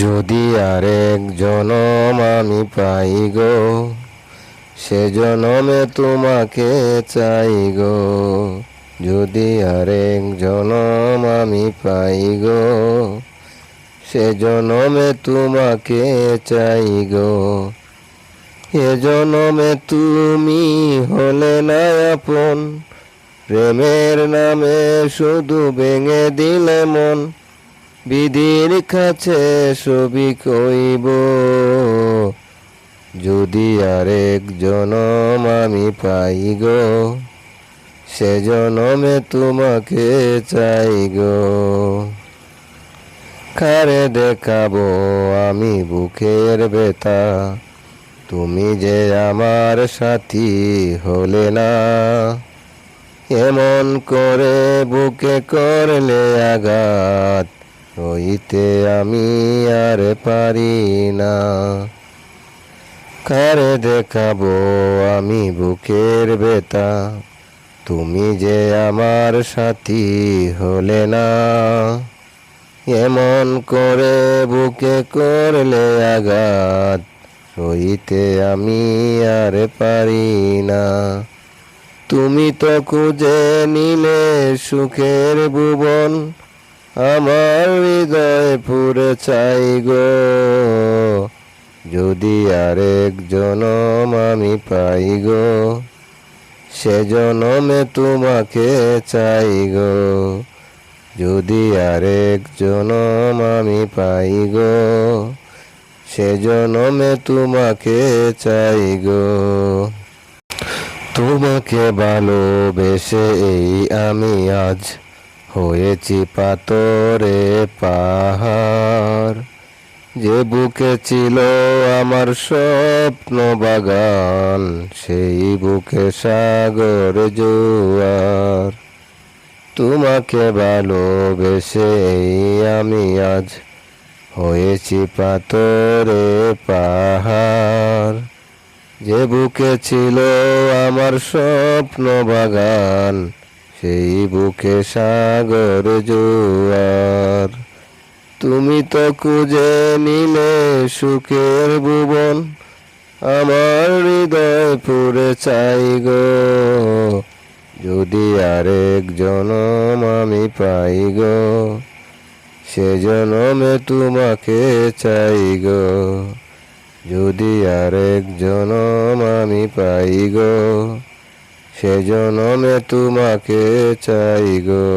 যদি আরেক জনম আমি পাই গো, সে জনমে তোমাকে চাই গো। যদি আরেক জনম আমি পাই গো, সে জনমে তোমাকে চাই গো। এ জনমে তুমি হলে না আপন, প্রেমের নামে শুধু ভেঙে দিলে মন। বিধির কাছে সবই কইব, যদি আরেক জনম আমি পাই গো, সে জনমে তোমাকে চাই গো। কারে দেখাবো আমি বুকের ব্যথা, তুমি যে আমার সাথী হলে না। এমন করে বুকে করলে আঘাত, সইতে আমি আর পারি না। কারে দেখাবো আমি বুকের ব্যথা, তুমি যে আমার সাথী হলে না। এমন করে বুকে করলে আঘাত, সইতে আমি আর পারি না। তুমি তো খুঁজে নিলে সুখের ভুবন, আমার হৃদয় পুরে চাই গো। যদি আরেক জনম আমি পাই গো, সে জনমে তোমাকে চাই গো। যদি আরেক জনম আমি পাই গো, সে জনমে তোমাকে চাই গো। তোমাকে ভালোবেসে এই আমি আজ হয়েছি পাথরে পাহাড়। যে বুকে ছিল আমার স্বপ্ন বাগান, সেই বুকে সাগর জোয়ার। তোমাকে ভালোবেসে এই আমি আজ হয়েছি পাথরে পাহাড়। যে বুকে ছিল আমার স্বপ্ন বাগান, সেই বুকে সাগর জোয়ার। তুমি তো খুঁজে নিলে সুখের ভুবন, আমার হৃদয় পুরে চাই গো। যদি আরেক জনম আমি পাই গো, সে জনমে তোমাকে চাই গো। যদি আরেক জনম আমি পাই গো, সে জনমে তোমাকে চাই গো।